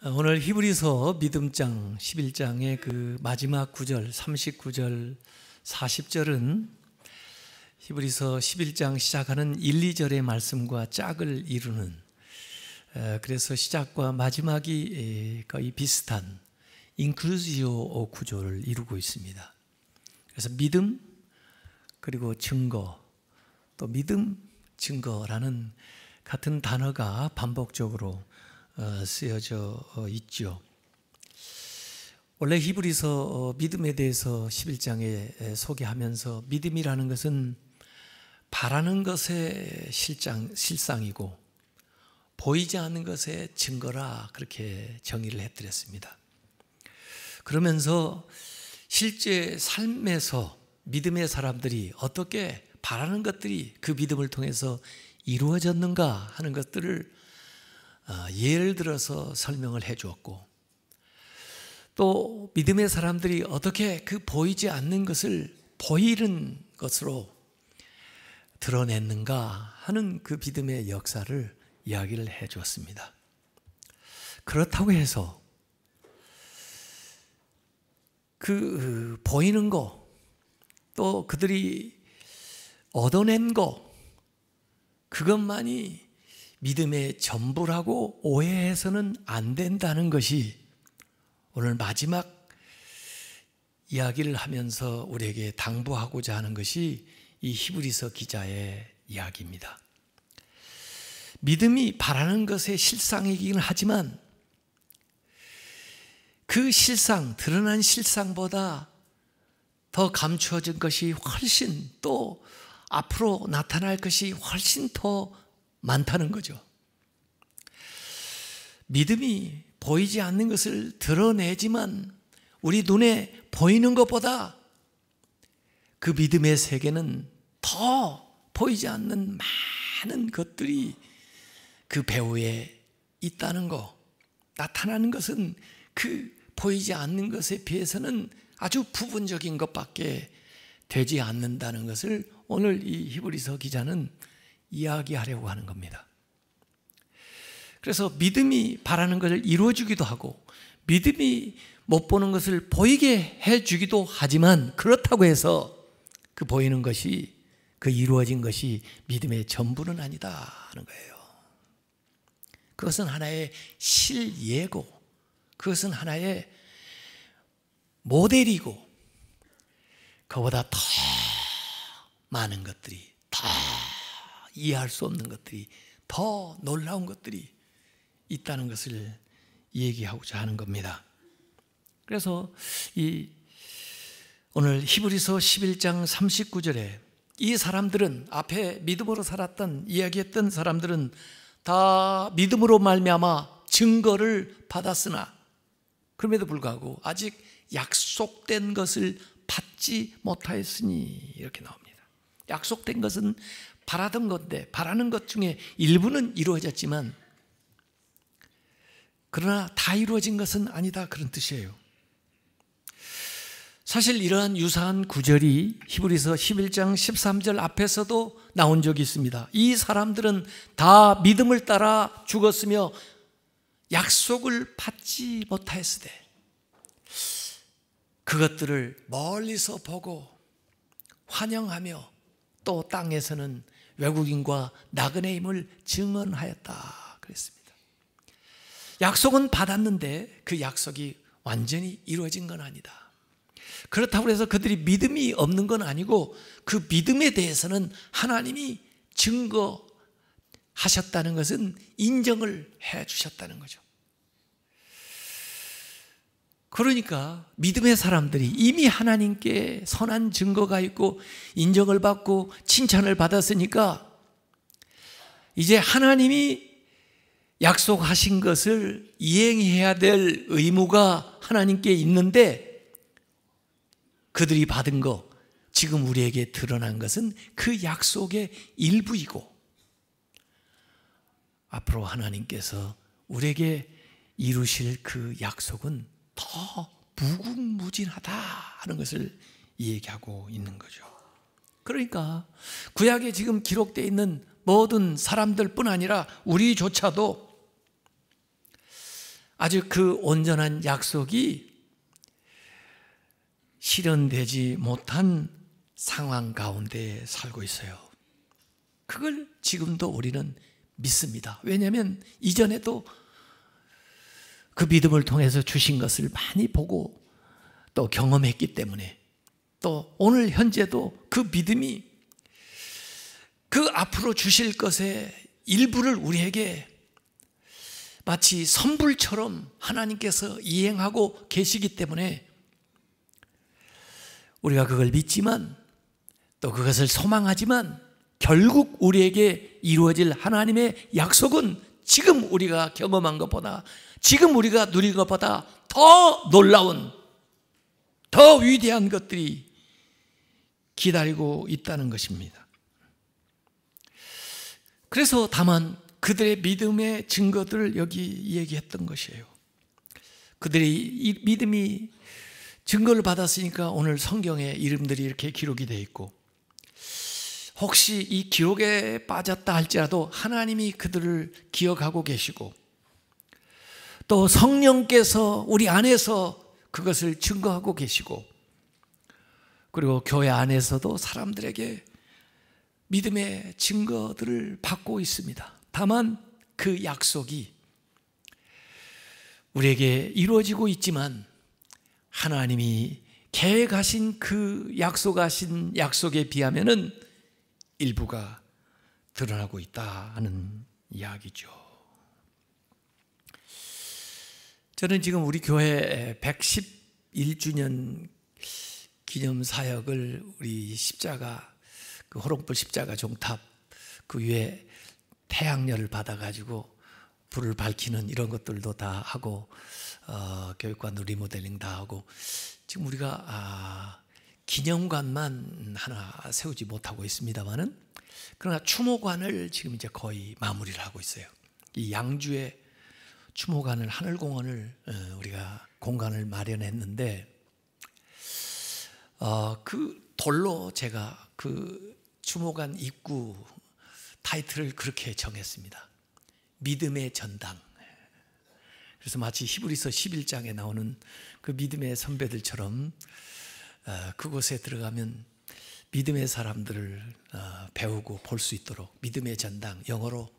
오늘 히브리서 믿음장 11장의 그 마지막 구절 39절 40절은 히브리서 11장 시작하는 1, 2절의 말씀과 짝을 이루는, 그래서 시작과 마지막이 거의 비슷한 인클루지오 구조를 이루고 있습니다. 그래서 믿음 그리고 증거, 또 믿음 증거라는 같은 단어가 반복적으로 쓰여져 있죠. 원래 히브리서 믿음에 대해서 11장에 소개하면서 믿음이라는 것은 바라는 것의 실상이고 보이지 않는 것의 증거라, 그렇게 정의를 해드렸습니다. 그러면서 실제 삶에서 믿음의 사람들이 어떻게 바라는 것들이 그 믿음을 통해서 이루어졌는가 하는 것들을 예를 들어서 설명을 해 주었고, 또 믿음의 사람들이 어떻게 그 보이지 않는 것을 보이는 것으로 드러냈는가 하는 그 믿음의 역사를 이야기를 해 주었습니다. 그렇다고 해서 그 보이는 거, 또 그들이 얻어낸 거, 그것만이 믿음의 전부라고 오해해서는 안 된다는 것이 오늘 마지막 이야기를 하면서 우리에게 당부하고자 하는 것이 이 히브리서 기자의 이야기입니다. 믿음이 바라는 것의 실상이긴 하지만 그 실상, 드러난 실상보다 더 감추어진 것이 훨씬, 또 앞으로 나타날 것이 훨씬 더 많다는 거죠. 믿음이 보이지 않는 것을 드러내지만 우리 눈에 보이는 것보다 그 믿음의 세계는 더 보이지 않는 많은 것들이 그 배후에 있다는 거, 나타나는 것은 그 보이지 않는 것에 비해서는 아주 부분적인 것밖에 되지 않는다는 것을 오늘 이 히브리서 기자는 이야기하려고 하는 겁니다. 그래서 믿음이 바라는 것을 이루어주기도 하고 믿음이 못 보는 것을 보이게 해주기도 하지만, 그렇다고 해서 그 보이는 것이, 그 이루어진 것이 믿음의 전부는 아니다 하는 거예요. 그것은 하나의 실예고, 그것은 하나의 모델이고, 그보다 더 많은 것들이, 더 이해할 수 없는 것들이, 더 놀라운 것들이 있다는 것을 얘기하고자 하는 겁니다. 그래서 오늘 히브리서 11장 39절에 이 사람들은, 앞에 믿음으로 살았던, 이야기했던 사람들은 다 믿음으로 말미암아 증거를 받았으나 그럼에도 불구하고 아직 약속된 것을 받지 못하였으니, 이렇게 나옵니다. 약속된 것은 바라던 건데, 바라는 것 중에 일부는 이루어졌지만 그러나 다 이루어진 것은 아니다, 그런 뜻이에요. 사실 이러한 유사한 구절이 히브리서 11장 13절 앞에서도 나온 적이 있습니다. 이 사람들은 다 믿음을 따라 죽었으며 약속을 받지 못하였으되 그것들을 멀리서 보고 환영하며 또 땅에서는 외국인과 나그네임을 증언하였다, 그랬습니다. 약속은 받았는데 그 약속이 완전히 이루어진 건 아니다. 그렇다고 해서 그들이 믿음이 없는 건 아니고, 그 믿음에 대해서는 하나님이 증거하셨다는 것은 인정을 해 주셨다는 거죠. 그러니까 믿음의 사람들이 이미 하나님께 선한 증거가 있고 인정을 받고 칭찬을 받았으니까 이제 하나님이 약속하신 것을 이행해야 될 의무가 하나님께 있는데, 그들이 받은 거, 지금 우리에게 드러난 것은 그 약속의 일부이고, 앞으로 하나님께서 우리에게 이루실 그 약속은 더 무궁무진하다 하는 것을 얘기하고 있는 거죠. 그러니까 구약에 지금 기록되어 있는 모든 사람들뿐 아니라 우리조차도 아주 그 온전한 약속이 실현되지 못한 상황 가운데 살고 있어요. 그걸 지금도 우리는 믿습니다. 왜냐하면 이전에도 그 믿음을 통해서 주신 것을 많이 보고 또 경험했기 때문에, 또 오늘 현재도 그 믿음이 그 앞으로 주실 것의 일부를 우리에게 마치 선불처럼 하나님께서 이행하고 계시기 때문에 우리가 그걸 믿지만, 또 그것을 소망하지만, 결국 우리에게 이루어질 하나님의 약속은 지금 우리가 경험한 것보다, 지금 우리가 누린 것보다 더 놀라운, 더 위대한 것들이 기다리고 있다는 것입니다. 그래서 다만 그들의 믿음의 증거들을 여기 얘기했던 것이에요. 그들의 이 믿음이 증거를 받았으니까 오늘 성경에 이름들이 이렇게 기록이 되어 있고, 혹시 이 기록에 빠졌다 할지라도 하나님이 그들을 기억하고 계시고, 또 성령께서 우리 안에서 그것을 증거하고 계시고, 그리고 교회 안에서도 사람들에게 믿음의 증거들을 받고 있습니다. 다만 그 약속이 우리에게 이루어지고 있지만 하나님이 계획하신 그 약속하신 약속에 비하면은 일부가 드러나고 있다 하는 이야기죠. 저는 지금 우리 교회 111주년 기념 사역을 우리 십자가, 그 호롱불 십자가 종탑 그 위에 태양열을 받아가지고 불을 밝히는 이런 것들도 다 하고, 교육관도 리모델링 다 하고, 지금 우리가 기념관만 하나 세우지 못하고 있습니다만은, 그러나 추모관을 지금 이제 거의 마무리를 하고 있어요. 이 양주에 추모관을, 하늘공원을 우리가 공간을 마련했는데, 그 돌로 제가 그 추모관 입구 타이틀을 그렇게 정했습니다. 믿음의 전당. 그래서 마치 히브리서 11장에 나오는 그 믿음의 선배들처럼 그곳에 들어가면 믿음의 사람들을 배우고 볼 수 있도록 믿음의 전당, 영어로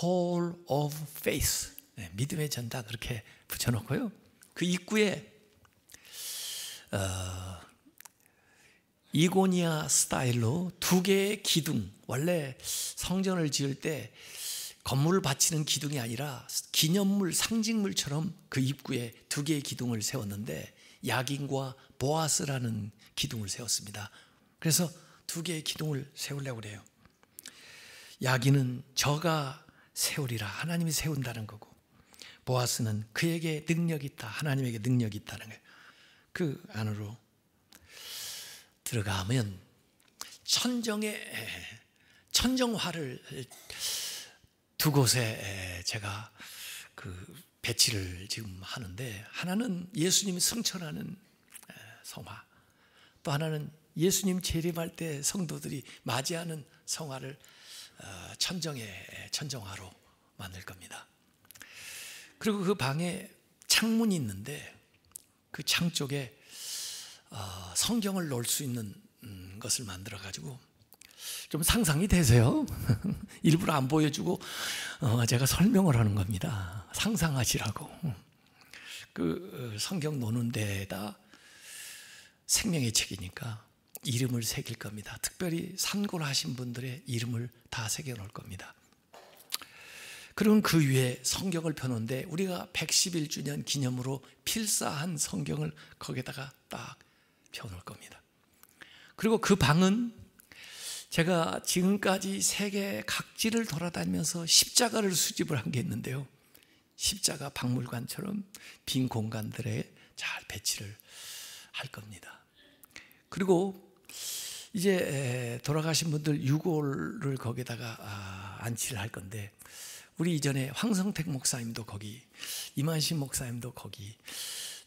Hall of Faith, 믿음의 전당 그렇게 붙여놓고요. 그 입구에 이고니아 스타일로 2개의 기둥, 원래 성전을 지을 때 건물을 바치는 기둥이 아니라 기념물, 상징물처럼 그 입구에 2개의 기둥을 세웠는데, 야긴과 보아스라는 기둥을 세웠습니다. 그래서 2개의 기둥을 세우려고 그래요. 야긴은 저가 세우리라, 하나님이 세운다는 거고, 보아스는 그에게 능력이 있다, 하나님에게 능력이 있다는 거예요. 그 안으로 들어가면 천정화를 2곳에 제가 그 배치를 지금 하는데, 하나는 예수님이 승천하는 성화, 또 하나는 예수님 재림할 때 성도들이 맞이하는 성화를 천정화로 만들 겁니다. 그리고 그 방에 창문이 있는데, 그 창 쪽에 성경을 놓을 수 있는 것을 만들어 가지고, 좀 상상이 되세요? 일부러 안 보여주고 제가 설명을 하는 겁니다. 상상하시라고. 그 성경 노는 데에다 생명의 책이니까 이름을 새길 겁니다. 특별히 산골하신 분들의 이름을 다 새겨 놓을 겁니다. 그럼 그 위에 성경을 펴놓은데, 우리가 111주년 기념으로 필사한 성경을 거기다가 딱 펴놓을 겁니다. 그리고 그 방은 제가 지금까지 세계 각지를 돌아다니면서 십자가를 수집을 한 게 있는데요, 십자가 박물관처럼 빈 공간들에 잘 배치를 할 겁니다. 그리고 이제 돌아가신 분들 유골을 거기다가 안치를 할 건데, 우리 이전에 황성택 목사님도 거기, 이만신 목사님도 거기,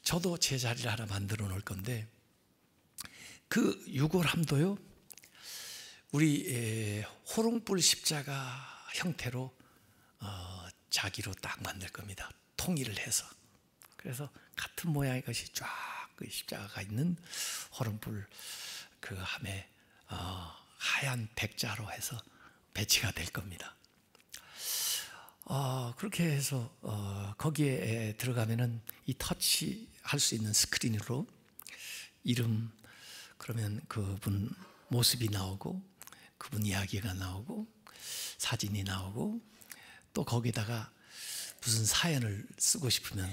저도 제 자리를 하나 만들어 놓을 건데, 그 유골함도요, 우리 호롱불 십자가 형태로 자기로 딱 만들 겁니다. 통일을 해서, 그래서 같은 모양의 것이 쫙 그 십자가가 있는 호롱불 그 함에 하얀 백자로 해서 배치가 될 겁니다. 그렇게 해서 거기에 들어가면은 이 터치할 수 있는 스크린으로 이름, 그러면 그분 모습이 나오고 그분 이야기가 나오고 사진이 나오고, 또 거기다가 무슨 사연을 쓰고 싶으면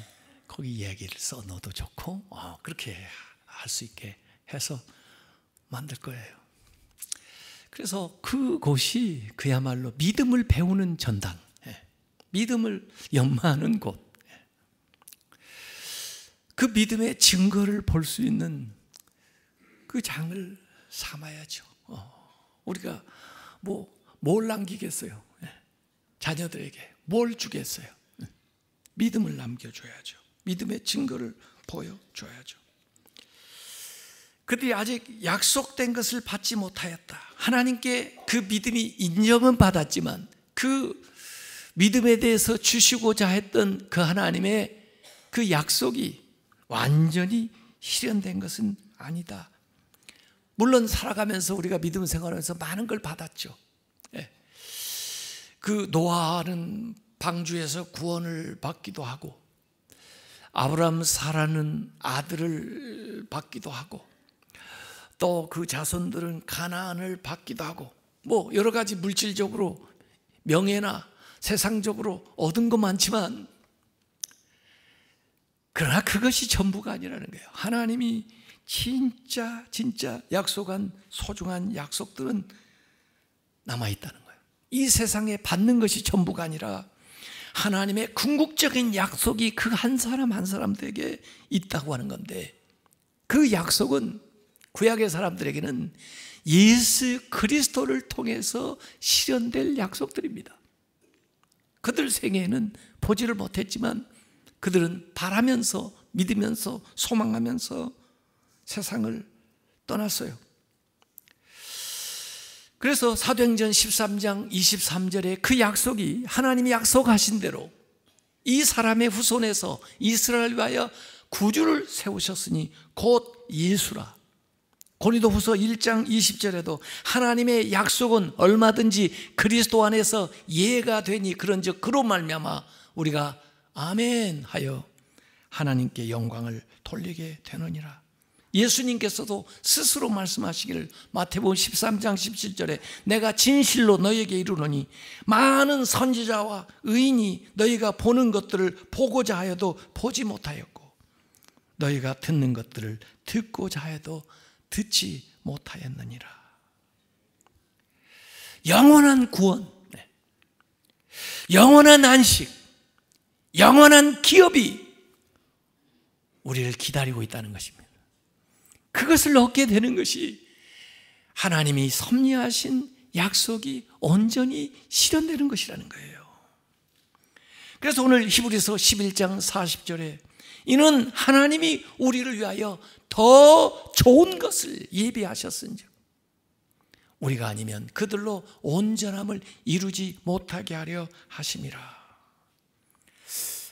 거기 이야기를 써 넣어도 좋고, 그렇게 할 수 있게 해서 만들 거예요. 그래서 그곳이 그야말로 믿음을 배우는 전당, 믿음을 연마하는 곳, 그 믿음의 증거를 볼 수 있는 그 장을 삼아야죠. 우리가 뭘 남기겠어요? 자녀들에게 뭘 주겠어요? 믿음을 남겨줘야죠. 믿음의 증거를 보여줘야죠. 그들이 아직 약속된 것을 받지 못하였다. 하나님께 그 믿음이 인정은 받았지만 그 믿음에 대해서 주시고자 했던 그 하나님의 그 약속이 완전히 실현된 것은 아니다. 물론 살아가면서 우리가 믿음 생활하면서 많은 걸 받았죠. 그 노아는 방주에서 구원을 받기도 하고, 아브라함 사라는 아들을 받기도 하고, 또 그 자손들은 가나안을 받기도 하고, 여러 가지 물질적으로 명예나 세상적으로 얻은 것 많지만, 그러나 그것이 전부가 아니라는 거예요. 하나님이 진짜 약속한 소중한 약속들은 남아있다는 거예요. 이 세상에 받는 것이 전부가 아니라 하나님의 궁극적인 약속이 그 한 사람 한 사람들에게 있다고 하는 건데, 그 약속은 구약의 사람들에게는 예수 그리스도를 통해서 실현될 약속들입니다. 그들 생애에는 보지를 못했지만 그들은 바라면서, 믿으면서, 소망하면서 세상을 떠났어요. 그래서 사도행전 13장 23절에 그 약속이 하나님이 약속하신 대로 이 사람의 후손에서 이스라엘을 위하여 구주를 세우셨으니 곧 예수라. 고린도후서 1장 20절에도 하나님의 약속은 얼마든지 그리스도 안에서 예가 되니 그런즉 그로 말미암아 우리가 아멘 하여 하나님께 영광을 돌리게 되느니라. 예수님께서도 스스로 말씀하시기를 마태복음 13장 17절에 내가 진실로 너희에게 이르노니 많은 선지자와 의인이 너희가 보는 것들을 보고자 하여도 보지 못하였고 너희가 듣는 것들을 듣고자 하여도 듣지 못하였느니라. 영원한 구원, 영원한 안식, 영원한 기업이 우리를 기다리고 있다는 것입니다. 그것을 얻게 되는 것이 하나님이 섭리하신 약속이 온전히 실현되는 것이라는 거예요. 그래서 오늘 히브리서 11장 40절에 이는 하나님이 우리를 위하여 더 좋은 것을 예비하셨은즉 우리가 아니면 그들로 온전함을 이루지 못하게 하려 하심이라.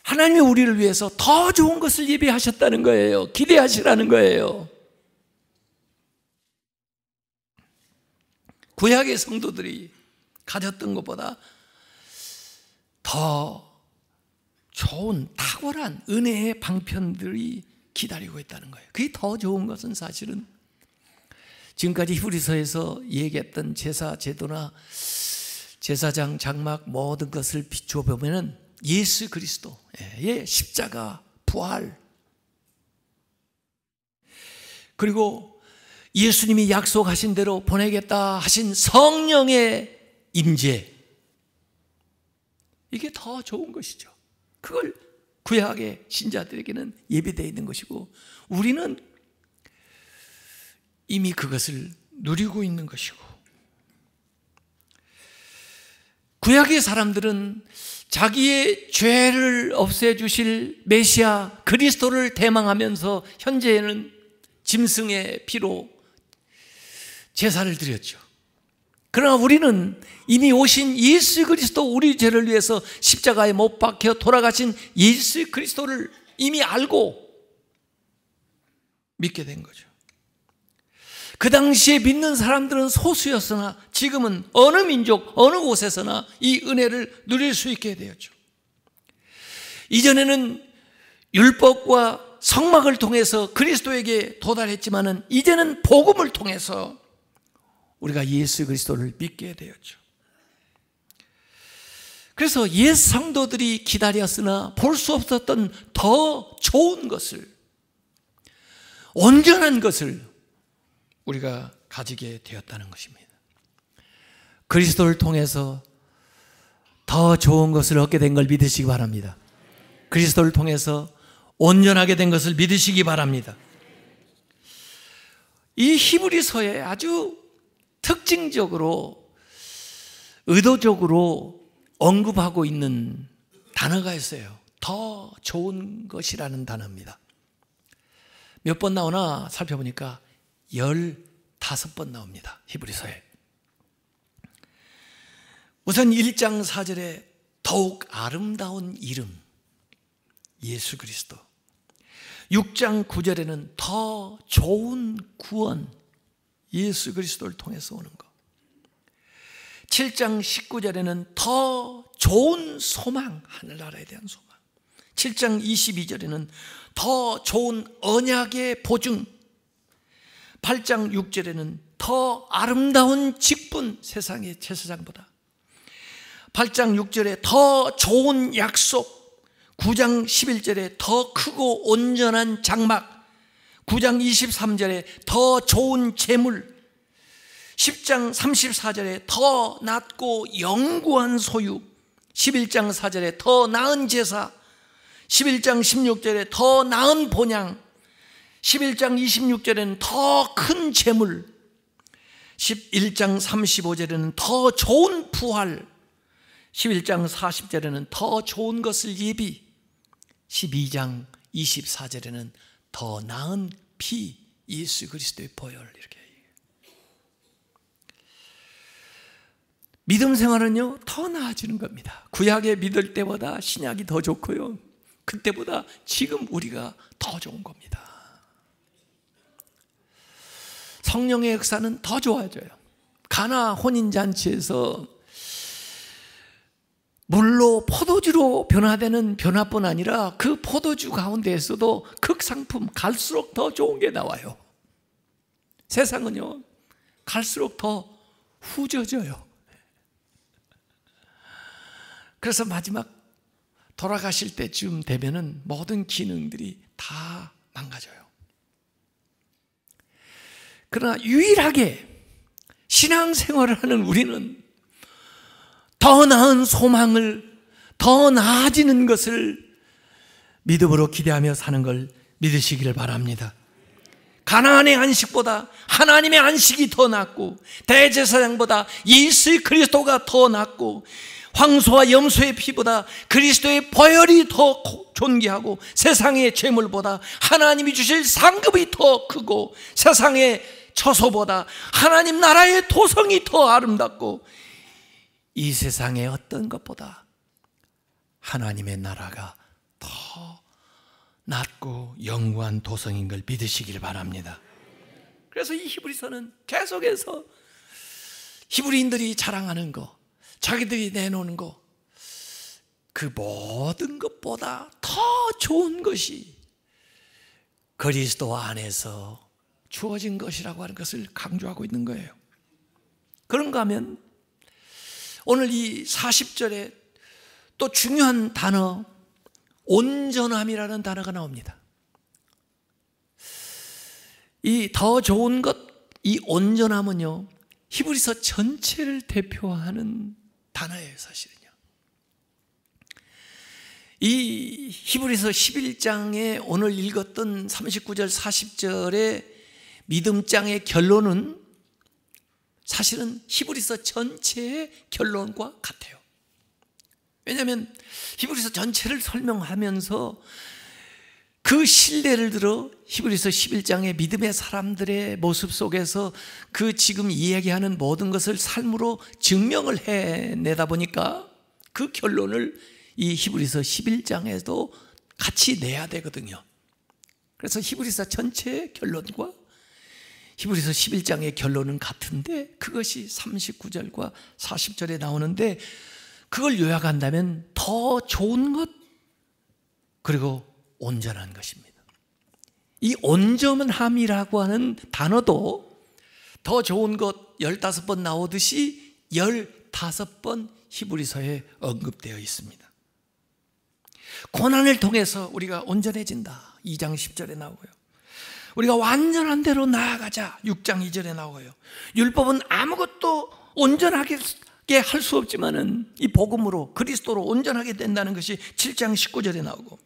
하나님이 우리를 위해서 더 좋은 것을 예비하셨다는 거예요. 기대하시라는 거예요. 구약의 성도들이 가졌던 것보다 더 좋은 탁월한 은혜의 방편들이 기다리고 있다는 거예요. 그게 더 좋은 것은 사실은 지금까지 히브리서에서 얘기했던 제사 제도나 제사장 장막 모든 것을 비추어 보면은 예수 그리스도의 십자가 부활, 그리고 예수님이 약속하신 대로 보내겠다 하신 성령의 임재, 이게 더 좋은 것이죠. 그걸 구약의 신자들에게는 예비되어 있는 것이고 우리는 이미 그것을 누리고 있는 것이고, 구약의 사람들은 자기의 죄를 없애주실 메시아 그리스도를 대망하면서 현재에는 짐승의 피로 제사를 드렸죠. 그러나 우리는 이미 오신 예수 그리스도, 우리 죄를 위해서 십자가에 못 박혀 돌아가신 예수 그리스도를 이미 알고 믿게 된 거죠. 그 당시에 믿는 사람들은 소수였으나 지금은 어느 민족, 어느 곳에서나 이 은혜를 누릴 수 있게 되었죠. 이전에는 율법과 성막을 통해서 그리스도에게 도달했지만은 이제는 복음을 통해서 우리가 예수 그리스도를 믿게 되었죠. 그래서 옛 성도들이 기다렸으나 볼 수 없었던 더 좋은 것을, 온전한 것을 우리가 가지게 되었다는 것입니다. 그리스도를 통해서 더 좋은 것을 얻게 된 걸 믿으시기 바랍니다. 그리스도를 통해서 온전하게 된 것을 믿으시기 바랍니다. 이 히브리서에 아주 특징적으로, 의도적으로 언급하고 있는 단어가 있어요. 더 좋은 것이라는 단어입니다. 몇 번 나오나 살펴보니까 15번 나옵니다. 히브리서에. 우선 1장 4절에 더욱 아름다운 이름, 예수 그리스도. 6장 9절에는 더 좋은 구원, 예수 그리스도를 통해서 오는 것. 7장 19절에는 더 좋은 소망, 하늘나라에 대한 소망. 7장 22절에는 더 좋은 언약의 보증. 8장 6절에는 더 아름다운 직분, 세상의 제사장보다. 8장 6절에 더 좋은 약속. 9장 11절에 더 크고 온전한 장막. 9장 23절에 더 좋은 재물. 10장 34절에 더 낮고 영구한 소유. 11장 4절에 더 나은 제사. 11장 16절에 더 나은 본향. 11장 26절에는 더 큰 재물. 11장 35절에는 더 좋은 부활. 11장 40절에는 더 좋은 것을 예비. 12장 24절에는 더 나은 피, 예수 그리스도의 보혈. 이렇게 믿음 생활은요 더 나아지는 겁니다. 구약에 믿을 때보다 신약이 더 좋고요, 그때보다 지금 우리가 더 좋은 겁니다. 성령의 역사는 더 좋아져요. 가나 혼인잔치에서 물로 포도주로 변화되는 변화뿐 아니라 그 포도주 가운데에서도 극상품, 갈수록 더 좋은 게 나와요. 세상은요 갈수록 더 후져져요. 그래서 마지막 돌아가실 때쯤 되면은 모든 기능들이 다 망가져요. 그러나 유일하게 신앙생활을 하는 우리는 더 나은 소망을, 더 나아지는 것을 믿음으로 기대하며 사는 걸 믿으시기를 바랍니다. 가나안의 안식보다 하나님의 안식이 더 낫고, 대제사장보다 예수 그리스도가 더 낫고, 황소와 염소의 피보다 그리스도의 보혈이 더 존귀하고, 세상의 재물보다 하나님이 주실 상급이 더 크고, 세상의 처소보다 하나님 나라의 도성이 더 아름답고, 이 세상의 어떤 것보다 하나님의 나라가 더 낮고 영구한 도성인 걸 믿으시길 바랍니다. 그래서 이 히브리서는 계속해서 히브리인들이 자랑하는 거, 자기들이 내놓는 거, 그 모든 것보다 더 좋은 것이 그리스도 안에서 주어진 것이라고 하는 것을 강조하고 있는 거예요. 그런가 하면 오늘 이 40절에 또 중요한 단어, 온전함이라는 단어가 나옵니다. 이 더 좋은 것, 이 온전함은요 히브리서 전체를 대표하는 단어예요. 사실은요 이 히브리서 11장에 오늘 읽었던 39절 40절의 믿음장의 결론은 사실은 히브리서 전체의 결론과 같아요. 왜냐하면 히브리서 전체를 설명하면서 그 그 신뢰를 들어 히브리서 11장의 믿음의 사람들의 모습 속에서 그 지금 이야기하는 모든 것을 삶으로 증명을 해내다 보니까 그 결론을 이 히브리서 11장에도 같이 내야 되거든요. 그래서 히브리서 전체의 결론과 히브리서 11장의 결론은 같은데 그것이 39절과 40절에 나오는데 그걸 요약한다면 더 좋은 것 그리고 온전한 것입니다. 이 온전함이라고 하는 단어도 더 좋은 것 15번 나오듯이 15번 히브리서에 언급되어 있습니다. 고난을 통해서 우리가 온전해진다. 2장 10절에 나오고요. 우리가 완전한 대로 나아가자. 6장 2절에 나오고요. 율법은 아무것도 온전하게 할 수 없지만은 이 복음으로 그리스도로 온전하게 된다는 것이 7장 19절에 나오고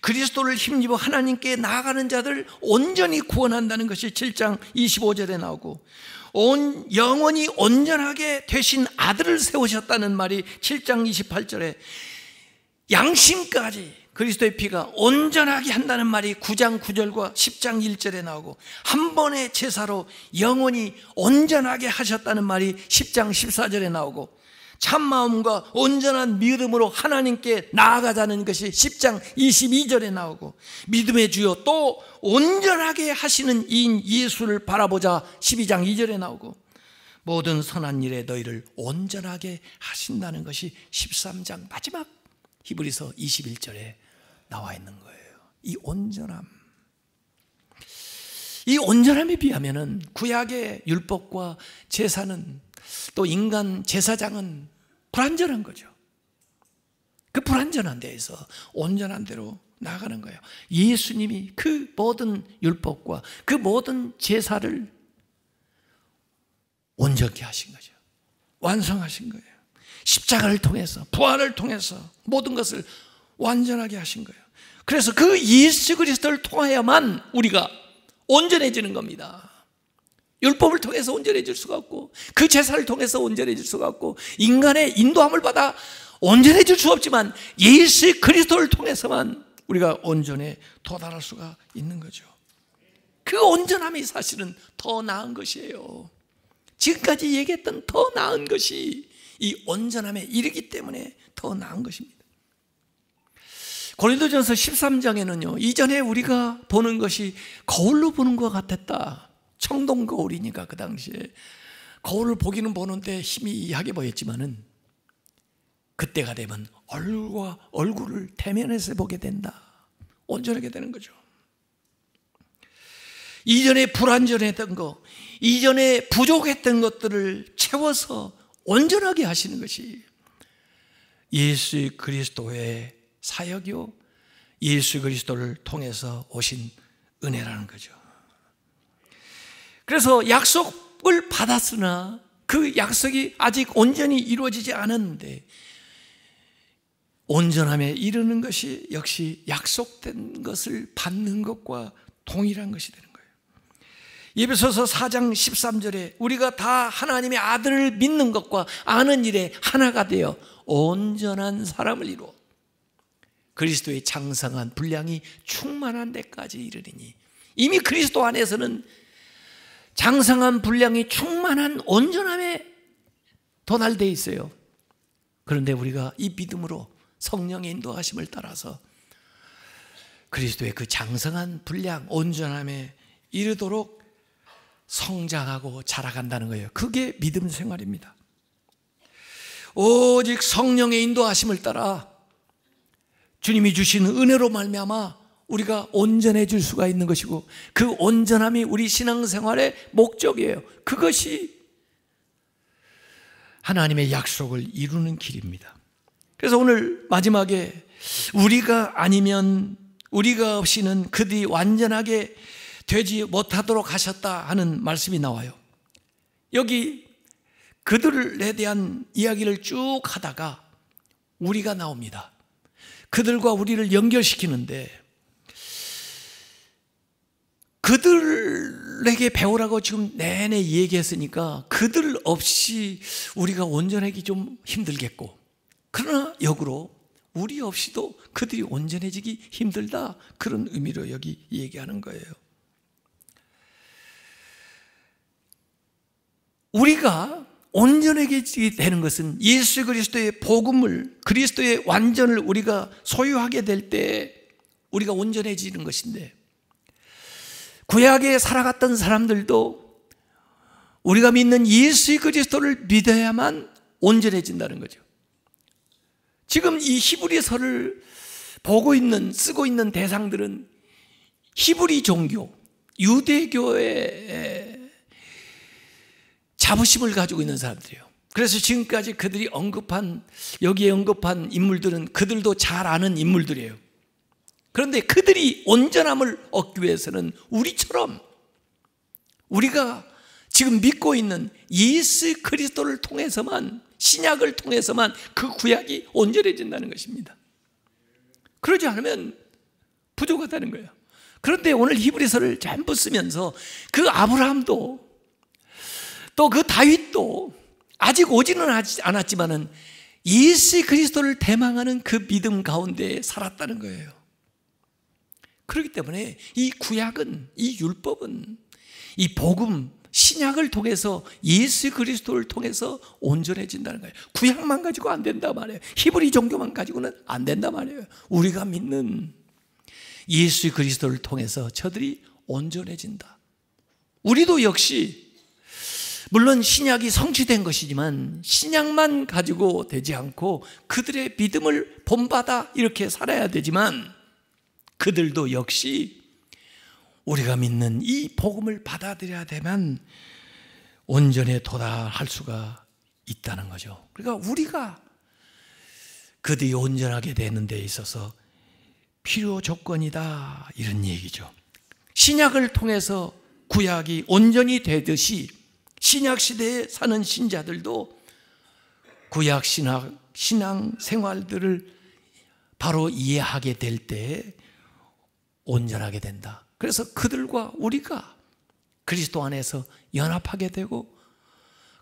그리스도를 힘입어 하나님께 나아가는 자들 온전히 구원한다는 것이 7장 25절에 나오고 영원히 온전하게 되신 아들을 세우셨다는 말이 7장 28절에 양심까지 그리스도의 피가 온전하게 한다는 말이 9장 9절과 10장 1절에 나오고 한 번의 제사로 영원히 온전하게 하셨다는 말이 10장 14절에 나오고 참마음과 온전한 믿음으로 하나님께 나아가자는 것이 10장 22절에 나오고 믿음의 주요 또 온전하게 하시는 이인 예수를 바라보자 12장 2절에 나오고 모든 선한 일에 너희를 온전하게 하신다는 것이 13장 마지막 히브리서 21절에 나와 있는 거예요. 이 온전함, 이 온전함에 비하면은 구약의 율법과 제사는 또 인간 제사장은 불완전한 거죠. 그 불완전한 데에서 온전한 대로 나가는 거예요. 예수님이 그 모든 율법과 그 모든 제사를 온전케 하신 거죠. 완성하신 거예요. 십자가를 통해서 부활을 통해서 모든 것을 완전하게 하신 거예요. 그래서 그 예수 그리스도를 통하여만 우리가 온전해지는 겁니다. 율법을 통해서 온전해질 수가 없고 그 제사를 통해서 온전해질 수가 없고 인간의 인도함을 받아 온전해질 수 없지만 예수 그리스도를 통해서만 우리가 온전에 도달할 수가 있는 거죠. 그 온전함이 사실은 더 나은 것이에요. 지금까지 얘기했던 더 나은 것이 이 온전함에 이르기 때문에 더 나은 것입니다. 고린도전서 13장에는요 이전에 우리가 보는 것이 거울로 보는 것 같았다. 청동 거울이니까 그 당시에 거울을 보기는 보는데 희미하게 보였지만은 그때가 되면 얼굴과 얼굴을 대면해서 보게 된다. 온전하게 되는 거죠. 이전에 불완전했던 것, 이전에 부족했던 것들을 채워서 온전하게 하시는 것이 예수 그리스도의 사역이요 예수 그리스도를 통해서 오신 은혜라는 거죠. 그래서 약속을 받았으나 그 약속이 아직 온전히 이루어지지 않았는데 온전함에 이르는 것이 역시 약속된 것을 받는 것과 동일한 것이 되는 거예요. 에베소서 4장 13절에 우리가 다 하나님의 아들을 믿는 것과 아는 일에 하나가 되어 온전한 사람을 이루어 그리스도의 장성한 분량이 충만한 데까지 이르리니 이미 그리스도 안에서는 장성한 분량이 충만한 온전함에 도달되어 있어요. 그런데 우리가 이 믿음으로 성령의 인도하심을 따라서 그리스도의 그 장성한 분량, 온전함에 이르도록 성장하고 자라간다는 거예요. 그게 믿음 생활입니다. 오직 성령의 인도하심을 따라 주님이 주시는 은혜로 말미암아 우리가 온전해질 수가 있는 것이고 그 온전함이 우리 신앙생활의 목적이에요. 그것이 하나님의 약속을 이루는 길입니다. 그래서 오늘 마지막에 우리가 아니면 우리가 없이는 그들이 완전하게 되지 못하도록 하셨다 하는 말씀이 나와요. 여기 그들에 대한 이야기를 쭉 하다가 우리가 나옵니다. 그들과 우리를 연결시키는데 그들에게 배우라고 지금 내내 얘기했으니까 그들 없이 우리가 온전하기 좀 힘들겠고 그러나 역으로 우리 없이도 그들이 온전해지기 힘들다. 그런 의미로 여기 얘기하는 거예요. 우리가 온전해지게 되는 것은 예수 그리스도의 복음을, 그리스도의 완전을 우리가 소유하게 될 때 우리가 온전해지는 것인데, 구약에 살아갔던 사람들도 우리가 믿는 예수 그리스도를 믿어야만 온전해진다는 거죠. 지금 이 히브리서를 보고 있는, 쓰고 있는 대상들은 히브리 종교, 유대교의 자부심을 가지고 있는 사람들이에요. 그래서 지금까지 그들이 언급한, 여기에 언급한 인물들은 그들도 잘 아는 인물들이에요. 그런데 그들이 온전함을 얻기 위해서는 우리처럼, 우리가 지금 믿고 있는 예수 그리스도를 통해서만, 신약을 통해서만 그 구약이 온전해진다는 것입니다. 그러지 않으면 부족하다는 거예요. 그런데 오늘 히브리서를 전부 쓰면서 그 아브라함도 또 그 다윗도 아직 오지는 않았지만은 예수 그리스도를 대망하는 그 믿음 가운데 살았다는 거예요. 그렇기 때문에 이 구약은, 이 율법은, 이 복음, 신약을 통해서, 예수 그리스도를 통해서 온전해진다는 거예요. 구약만 가지고 안 된다 말이에요. 히브리 종교만 가지고는 안 된다 말이에요. 우리가 믿는 예수 그리스도를 통해서 저들이 온전해진다. 우리도 역시 물론 신약이 성취된 것이지만 신약만 가지고 되지 않고 그들의 믿음을 본받아 이렇게 살아야 되지만, 그들도 역시 우리가 믿는 이 복음을 받아들여야 되면 온전에 도달할 수가 있다는 거죠. 그러니까 우리가 그들이 온전하게 되는 데 있어서 필요 조건이다, 이런 얘기죠. 신약을 통해서 구약이 온전히 되듯이 신약 시대에 사는 신자들도 구약 신앙 생활들을 바로 이해하게 될 때 온전하게 된다. 그래서 그들과 우리가 그리스도 안에서 연합하게 되고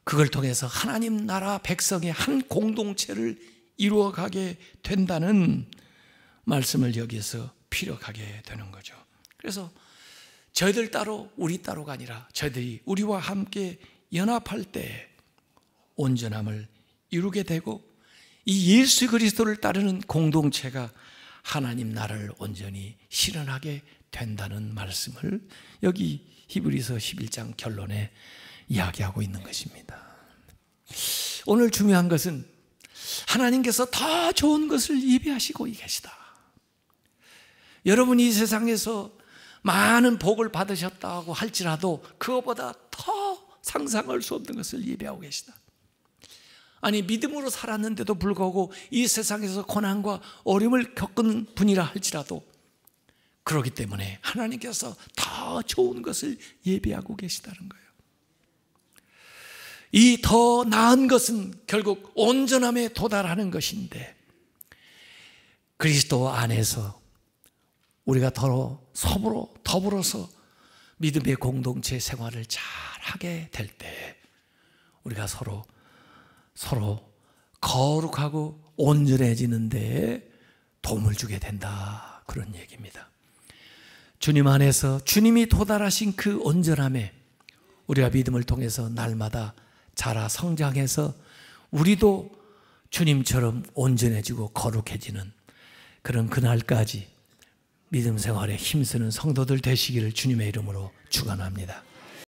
그걸 통해서 하나님 나라 백성의 한 공동체를 이루어가게 된다는 말씀을 여기서 피력하게 되는 거죠. 그래서 저희들 따로 우리 따로가 아니라 저희들이 우리와 함께 연합할 때 온전함을 이루게 되고 이 예수 그리스도를 따르는 공동체가 하나님 나라를 온전히 실현하게 된다는 말씀을 여기 히브리서 11장 결론에 이야기하고 있는 것입니다. 오늘 중요한 것은 하나님께서 더 좋은 것을 예비하시고 계시다. 여러분이 이 세상에서 많은 복을 받으셨다고 할지라도 그것보다 더 상상할 수 없는 것을 예비하고 계시다. 아니, 믿음으로 살았는데도 불구하고 이 세상에서 고난과 어려움을 겪은 분이라 할지라도 그렇기 때문에 하나님께서 더 좋은 것을 예비하고 계시다는 거예요. 이 더 나은 것은 결국 온전함에 도달하는 것인데, 그리스도 안에서 우리가 더불어서 믿음의 공동체 생활을 잘 하게 될 때 우리가 서로 거룩하고 온전해지는 데에 도움을 주게 된다, 그런 얘기입니다. 주님 안에서 주님이 도달하신 그 온전함에 우리가 믿음을 통해서 날마다 자라 성장해서 우리도 주님처럼 온전해지고 거룩해지는 그런 그날까지 믿음 생활에 힘쓰는 성도들 되시기를 주님의 이름으로 축원합니다.